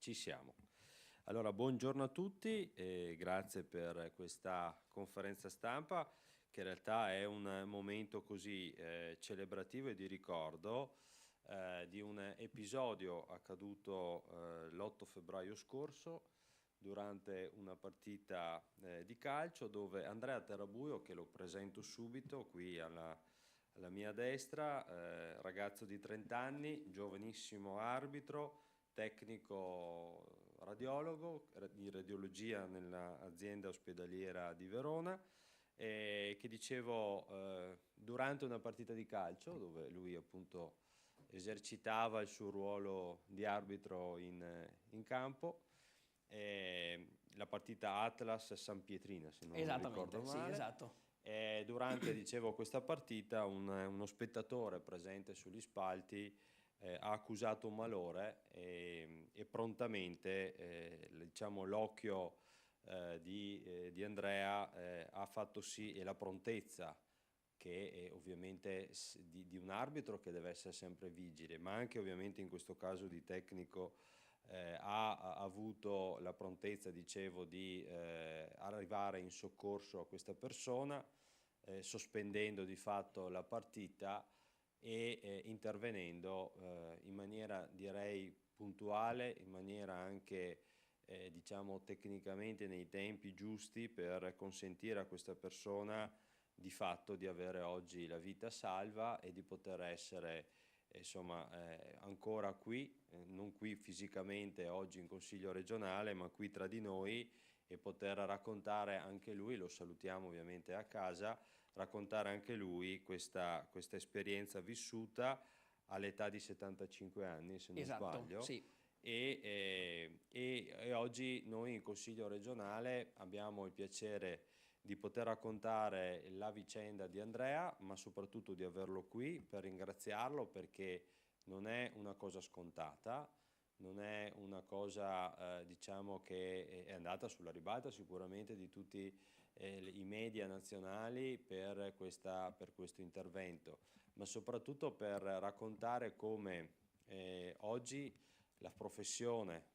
Ci siamo. Allora, buongiorno a tutti e grazie per questa conferenza stampa che in realtà è un momento così celebrativo e di ricordo di un episodio accaduto l'8 febbraio scorso durante una partita di calcio dove Andrea Terrabuio, che lo presento subito qui alla mia destra, ragazzo di 30 anni, giovanissimo arbitro, tecnico radiologo di radiologia nell'azienda ospedaliera di Verona, che dicevo durante una partita di calcio dove lui appunto esercitava il suo ruolo di arbitro in campo, la partita Atlas San Pietrina, se non ricordo Esattamente, sì, male. esatto. Durante, dicevo, questa partita uno spettatore presente sugli spalti ha accusato un malore e prontamente diciamo, l'occhio di Andrea ha fatto sì, e la prontezza che è ovviamente di un arbitro che deve essere sempre vigile, ma anche ovviamente in questo caso di tecnico ha avuto la prontezza, dicevo, di arrivare in soccorso a questa persona, sospendendo di fatto la partita e intervenendo in maniera direi puntuale, in maniera anche diciamo tecnicamente nei tempi giusti per consentire a questa persona di fatto di avere oggi la vita salva e di poter essere insomma ancora qui, non qui fisicamente oggi in Consiglio regionale, ma qui tra di noi e poter raccontare anche lui, lo salutiamo ovviamente a casa, raccontare anche lui questa esperienza vissuta all'età di 75 anni, se non Esatto, sbaglio. sì. E oggi noi in Consiglio regionale abbiamo il piacere di poter raccontare la vicenda di Andrea, ma soprattutto di averlo qui per ringraziarlo perché non è una cosa scontata, non è una cosa diciamo che è andata sulla ribalta sicuramente di tutti i media nazionali per questo intervento, ma soprattutto per raccontare come oggi la professione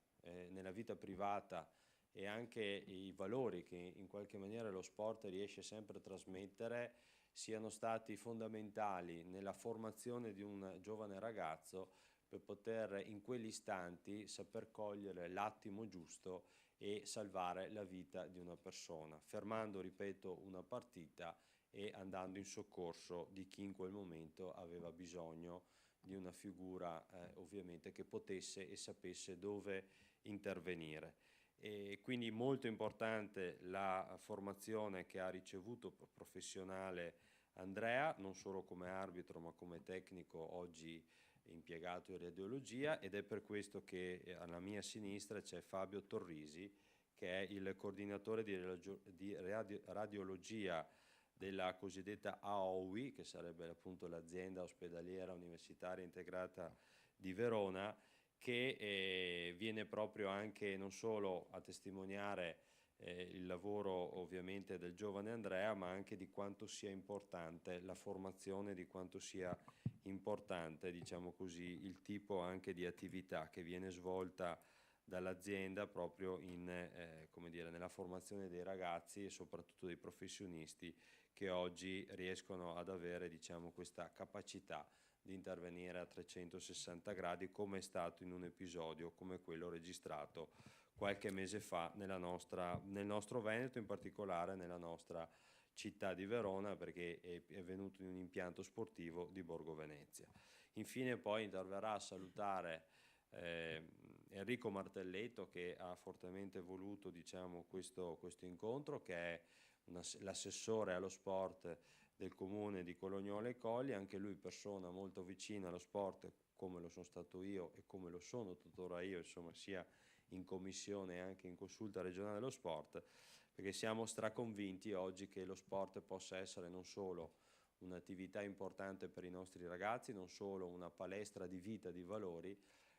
nella vita privata e anche i valori che in qualche maniera lo sport riesce sempre a trasmettere siano stati fondamentali nella formazione di un giovane ragazzo per poter in quegli istanti saper cogliere l'attimo giusto e salvare la vita di una persona, fermando, ripeto, una partita e andando in soccorso di chi in quel momento aveva bisogno di una figura ovviamente che potesse e sapesse dove intervenire. E quindi molto importante la formazione che ha ricevuto professionale Andrea, non solo come arbitro ma come tecnico oggi impiegato in radiologia, ed è per questo che alla mia sinistra c'è Fabio Torrisi, che è il coordinatore di radiologia della cosiddetta AOWI, che sarebbe appunto l'azienda ospedaliera universitaria integrata di Verona, che viene proprio anche non solo a testimoniare il lavoro ovviamente del giovane Andrea, ma anche di quanto sia importante la formazione, di quanto sia importante, diciamo così, il tipo anche di attività che viene svolta dall'azienda proprio come dire, nella formazione dei ragazzi e soprattutto dei professionisti che oggi riescono ad avere, diciamo, questa capacità di intervenire a 360 gradi come è stato in un episodio come quello registrato qualche mese fa nel nostro Veneto, in particolare nella nostra città di Verona, perché è venuto in un impianto sportivo di Borgo Venezia. Infine poi interverrà a salutare Enrico Martelletto, che ha fortemente voluto, diciamo, questo incontro, che è l'assessore allo sport del comune di Colognola e Colli, anche lui persona molto vicina allo sport come lo sono stato io e come lo sono tuttora io, insomma, sia in commissione e anche in consulta regionale dello sport, perché siamo straconvinti oggi che lo sport possa essere non solo un'attività importante per i nostri ragazzi, non solo una palestra di vita, di valori,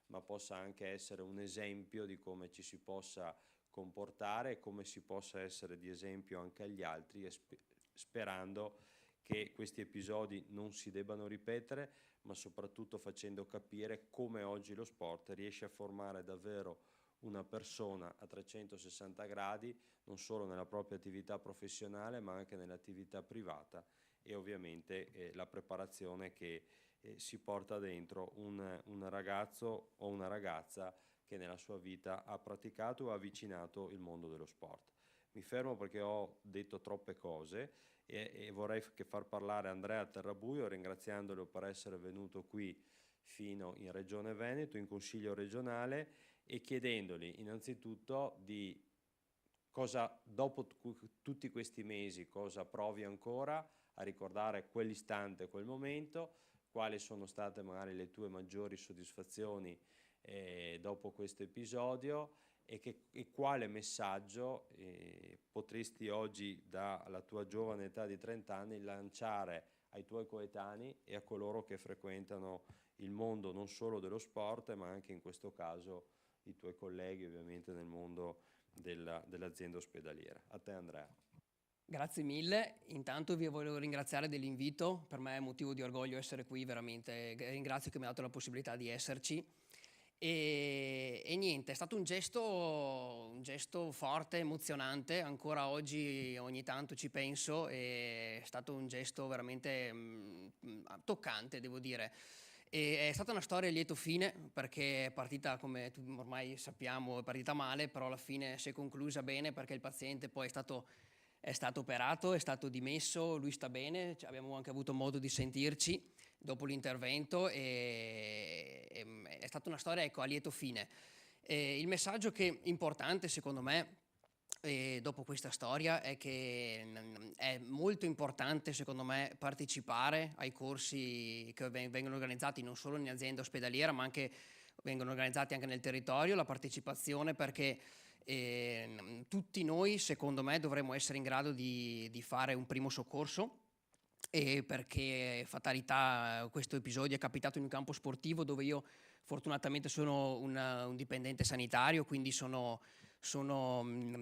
ma possa anche essere un esempio di come ci si possa comportare e come si possa essere di esempio anche agli altri, e sperando che questi episodi non si debbano ripetere, ma soprattutto facendo capire come oggi lo sport riesce a formare davvero una persona a 360 gradi, non solo nella propria attività professionale ma anche nell'attività privata, e ovviamente la preparazione che si porta dentro un ragazzo o una ragazza che nella sua vita ha praticato o ha avvicinato il mondo dello sport. Mi fermo perché ho detto troppe cose e vorrei che far parlare Andrea Terrabuio, ringraziandolo per essere venuto qui fino in Regione Veneto, in Consiglio regionale, e chiedendogli innanzitutto di cosa, dopo tutti questi mesi, cosa provi ancora a ricordare quell'istante, quel momento, quali sono state magari le tue maggiori soddisfazioni dopo questo episodio, e quale messaggio potresti oggi, dalla tua giovane età di 30 anni, lanciare ai tuoi coetanei e a coloro che frequentano il mondo non solo dello sport, ma anche in questo caso i tuoi colleghi ovviamente nel mondo dell'azienda ospedaliera. A te Andrea. Grazie mille, intanto vi volevo ringraziare dell'invito, per me è motivo di orgoglio essere qui, veramente ringrazio che mi ha dato la possibilità di esserci e niente, è stato un gesto forte, emozionante, ancora oggi ogni tanto ci penso, è stato un gesto veramente toccante, devo dire. E è stata una storia a lieto fine perché è partita, come ormai sappiamo, è partita male, però alla fine si è conclusa bene perché il paziente poi è stato operato, è stato dimesso, lui sta bene, abbiamo anche avuto modo di sentirci dopo l'intervento e è stata una storia, ecco, a lieto fine. Il messaggio che è importante secondo me dopo questa storia è che è molto importante secondo me partecipare ai corsi che vengono organizzati non solo in azienda ospedaliera ma anche vengono organizzati anche nel territorio, la partecipazione perché tutti noi secondo me dovremmo essere in grado di fare un primo soccorso, e perché fatalità questo episodio è capitato in un campo sportivo dove io fortunatamente sono un dipendente sanitario, quindi sono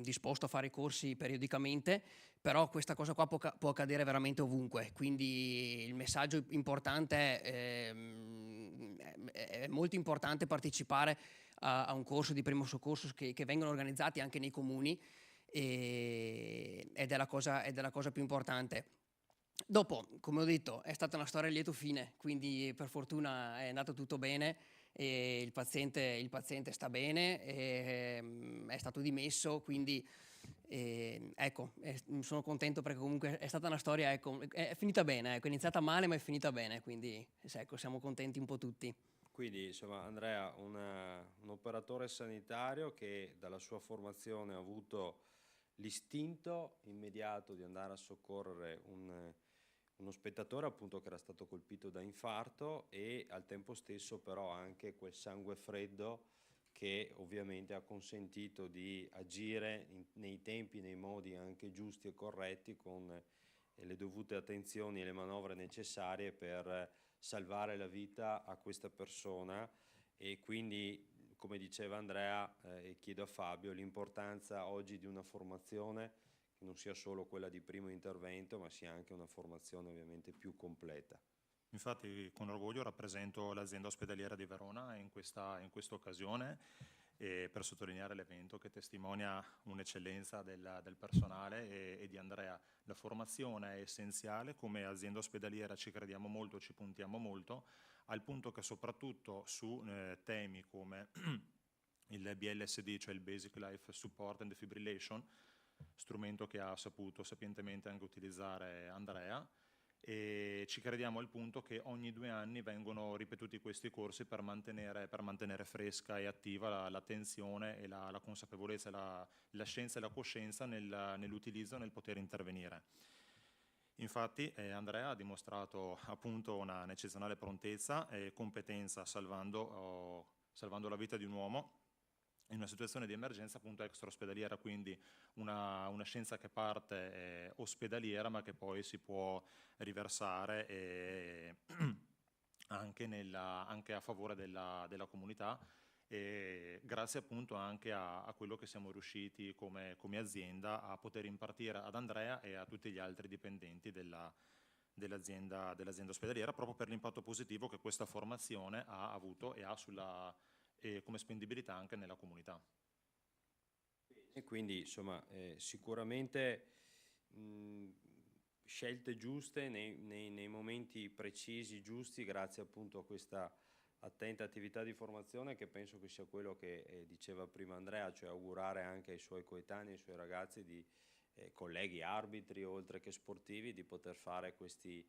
disposto a fare corsi periodicamente, però questa cosa qua può accadere veramente ovunque, quindi il messaggio importante è molto importante partecipare a un corso di primo soccorso che vengono organizzati anche nei comuni ed è la cosa più importante. Dopo, come ho detto, è stata una storia a lieto fine, quindi per fortuna è andato tutto bene e il paziente sta bene, è stato dimesso, quindi ecco, sono contento perché comunque è stata una storia, ecco, è finita bene, ecco, è iniziata male ma è finita bene, quindi ecco, siamo contenti un po' tutti. Quindi, insomma, Andrea, un operatore sanitario che dalla sua formazione ha avuto l'istinto immediato di andare a soccorrere uno spettatore appunto che era stato colpito da infarto, e al tempo stesso però anche quel sangue freddo che ovviamente ha consentito di agire nei tempi, nei modi anche giusti e corretti, con le dovute attenzioni e le manovre necessarie per salvare la vita a questa persona. E quindi, come diceva Andrea, e chiedo a Fabio, l'importanza oggi di una formazione che non sia solo quella di primo intervento, ma sia anche una formazione ovviamente più completa. Infatti con orgoglio rappresento l'azienda ospedaliera di Verona in questa occasione, per sottolineare l'evento che testimonia un'eccellenza del personale e di Andrea. La formazione è essenziale, come azienda ospedaliera ci crediamo molto, ci puntiamo molto, al punto che soprattutto su temi come il BLSD, cioè il Basic Life Support and Defibrillation, strumento che ha saputo sapientemente anche utilizzare Andrea, e ci crediamo al punto che ogni 2 anni vengono ripetuti questi corsi per mantenere fresca e attiva l'attenzione e la consapevolezza, la scienza e la coscienza nell'utilizzo e nel poter intervenire. Infatti Andrea ha dimostrato appunto una eccezionale prontezza e competenza salvando la vita di un uomo in una situazione di emergenza appunto extraospedaliera, quindi una scienza che parte ospedaliera ma che poi si può riversare anche a favore della comunità, e grazie appunto anche a quello che siamo riusciti come azienda a poter impartire ad Andrea e a tutti gli altri dipendenti dell'azienda ospedaliera, proprio per l'impatto positivo che questa formazione ha avuto e ha come spendibilità anche nella comunità. E quindi insomma sicuramente scelte giuste nei momenti precisi, giusti, grazie appunto a questa attenta attività di formazione, che penso che sia quello che diceva prima Andrea, cioè augurare anche ai suoi coetanei, ai suoi ragazzi, di colleghi arbitri oltre che sportivi, di poter fare questi,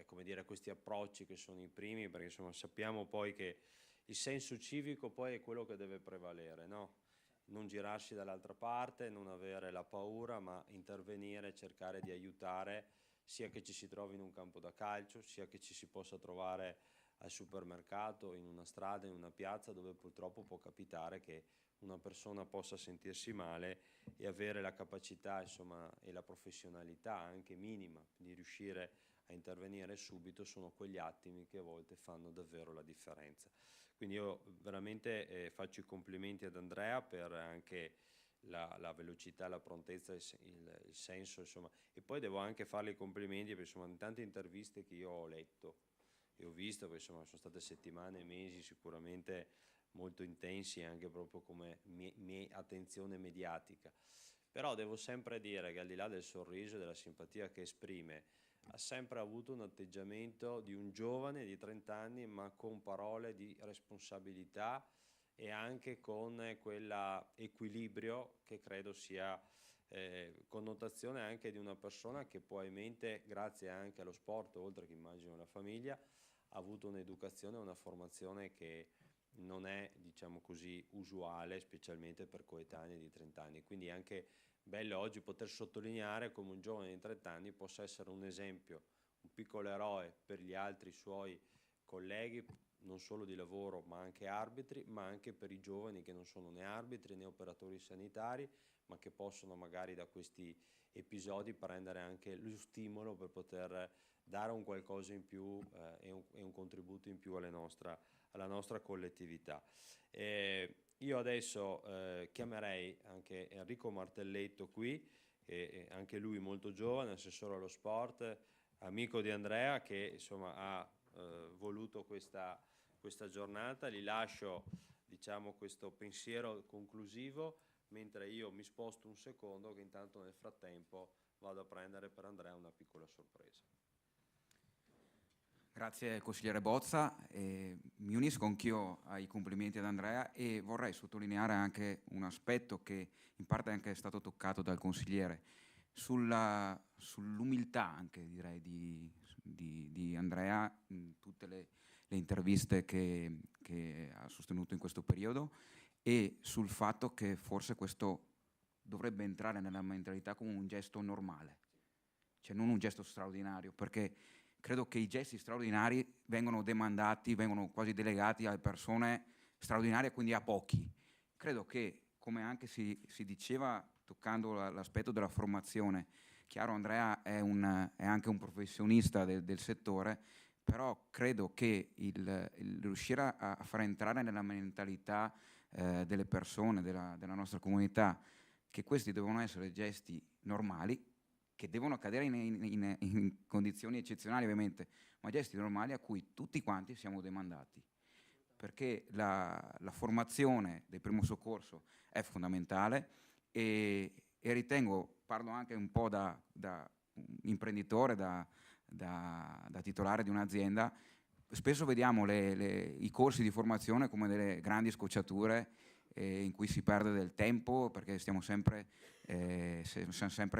come dire, questi approcci che sono i primi, perché insomma sappiamo poi che il senso civico poi è quello che deve prevalere, no? Non girarsi dall'altra parte, non avere la paura, ma intervenire, cercare di aiutare, sia che ci si trovi in un campo da calcio, sia che ci si possa trovare al supermercato, in una strada, in una piazza, dove purtroppo può capitare che una persona possa sentirsi male e avere la capacità, insomma, e la professionalità anche minima di riuscire a intervenire subito. Sono quegli attimi che a volte fanno davvero la differenza. Quindi io veramente faccio i complimenti ad Andrea per anche la velocità, la prontezza, il senso, insomma. E poi devo anche farle i complimenti perché insomma in tante interviste che io ho letto e ho visto, perché insomma sono state settimane e mesi sicuramente molto intensi anche proprio come attenzione mediatica. Però devo sempre dire che al di là del sorriso e della simpatia che esprime, ha sempre avuto un atteggiamento di un giovane di 30 anni, ma con parole di responsabilità e anche con quell'equilibrio che credo sia connotazione anche di una persona che probabilmente, grazie anche allo sport, oltre che immagino alla famiglia, ha avuto un'educazione e una formazione che non è, diciamo così, usuale, specialmente per coetanei di 30 anni. Quindi è anche bello oggi poter sottolineare come un giovane di 30 anni possa essere un esempio, un piccolo eroe per gli altri suoi colleghi, non solo di lavoro ma anche arbitri, ma anche per i giovani che non sono né arbitri né operatori sanitari, ma che possono magari da questi episodi prendere anche lo stimolo per poter dare un qualcosa in più e un contributo in più alla nostra collettività. Io adesso chiamerei anche Enrico Martelletto qui, anche lui molto giovane, assessore allo sport, amico di Andrea, che insomma ha voluto questa giornata. Gli lascio, diciamo, questo pensiero conclusivo, mentre io mi sposto un secondo, che intanto nel frattempo vado a prendere per Andrea una piccola sorpresa. Grazie consigliere Bozza, mi unisco anch'io ai complimenti ad Andrea e vorrei sottolineare anche un aspetto che in parte anche è stato toccato dal consigliere, sull'umiltà anche direi di Andrea in tutte le interviste che ha sostenuto in questo periodo, e sul fatto che forse questo dovrebbe entrare nella mentalità come un gesto normale, cioè non un gesto straordinario, perché credo che i gesti straordinari vengono demandati, vengono quasi delegati alle persone straordinarie, quindi a pochi. Credo che, come anche si diceva toccando l'aspetto della formazione, chiaro Andrea è anche un professionista del settore, però credo che il riuscire a far entrare nella mentalità delle persone, della nostra comunità, che questi devono essere gesti normali, che devono accadere in condizioni eccezionali ovviamente, ma gesti normali a cui tutti quanti siamo demandati, perché la formazione del primo soccorso è fondamentale e ritengo, parlo anche un po' da imprenditore, da titolare di un'azienda, spesso vediamo i corsi di formazione come delle grandi scocciature in cui si perde del tempo perché siamo sempre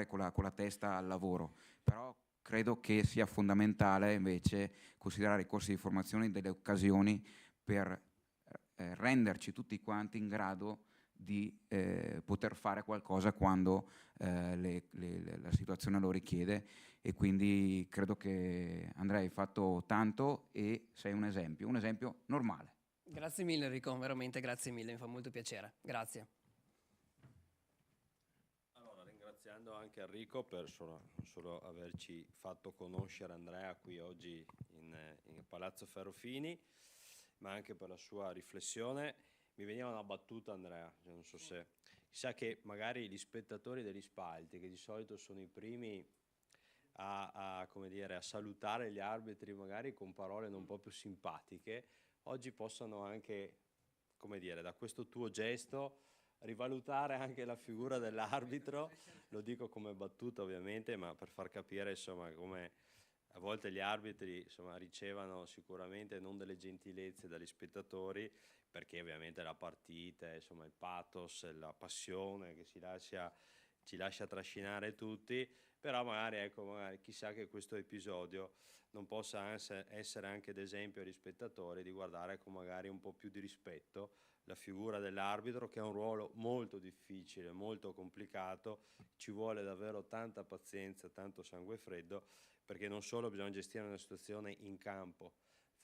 con la testa al lavoro, però credo che sia fondamentale invece considerare i corsi di formazione delle occasioni per renderci tutti quanti in grado di poter fare qualcosa quando la situazione lo richiede, e quindi credo che Andrea hai fatto tanto e sei un esempio normale. Grazie mille Enrico, veramente grazie mille, mi fa molto piacere, grazie. Allora, ringraziando anche Enrico per solo averci fatto conoscere Andrea qui oggi in Palazzo Ferrofini, ma anche per la sua riflessione. Mi veniva una battuta, Andrea, non so se... Sa che magari gli spettatori degli spalti, che di solito sono i primi come dire, a salutare gli arbitri magari con parole non proprio simpatiche, oggi possano anche, come dire, da questo tuo gesto rivalutare anche la figura dell'arbitro, lo dico come battuta ovviamente, ma per far capire insomma come a volte gli arbitri insomma ricevono sicuramente non delle gentilezze dagli spettatori, perché ovviamente la partita, insomma il pathos, la passione che ci lascia trascinare tutti, però magari ecco, magari chissà che questo episodio non possa essere anche d'esempio agli spettatori di guardare con magari un po' più di rispetto la figura dell'arbitro, che è un ruolo molto difficile, molto complicato, ci vuole davvero tanta pazienza, tanto sangue freddo, perché non solo bisogna gestire una situazione in campo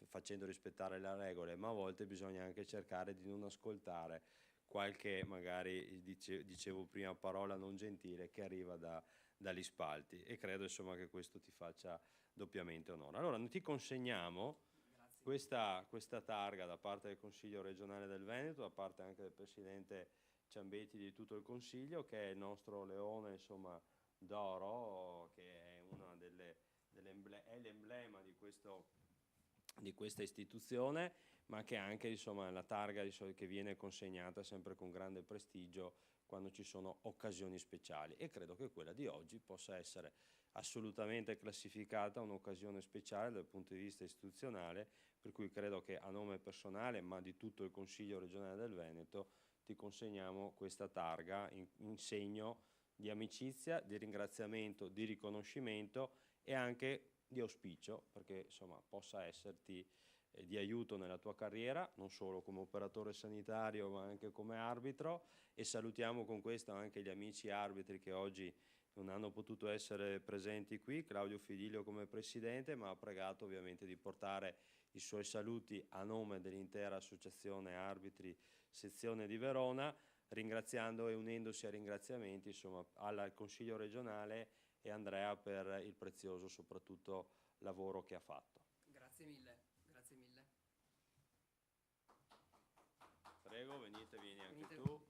facendo rispettare le regole, ma a volte bisogna anche cercare di non ascoltare qualche, magari dicevo prima, parola non gentile che arriva dagli spalti, e credo insomma che questo ti faccia doppiamente onore. Allora noi ti consegniamo questa targa da parte del Consiglio regionale del Veneto, da parte anche del Presidente Ciambetti, di tutto il Consiglio, che è il nostro leone insomma d'oro, che è una è l'emblema di questa istituzione, ma che anche insomma la targa che viene consegnata sempre con grande prestigio quando ci sono occasioni speciali, e credo che quella di oggi possa essere assolutamente classificata un'occasione speciale dal punto di vista istituzionale, per cui credo che a nome personale ma di tutto il Consiglio regionale del Veneto ti consegniamo questa targa in segno di amicizia, di ringraziamento, di riconoscimento e anche di auspicio, perché insomma possa esserti di aiuto nella tua carriera, non solo come operatore sanitario ma anche come arbitro, e salutiamo con questo anche gli amici arbitri che oggi non hanno potuto essere presenti qui, Claudio Fidilio come presidente, ma ha pregato ovviamente di portare i suoi saluti a nome dell'intera associazione arbitri sezione di Verona, ringraziando e unendosi ai ringraziamenti insomma al Consiglio regionale e Andrea per il prezioso soprattutto lavoro che ha fatto. Grazie mille, grazie mille. Prego, vieni anche tu.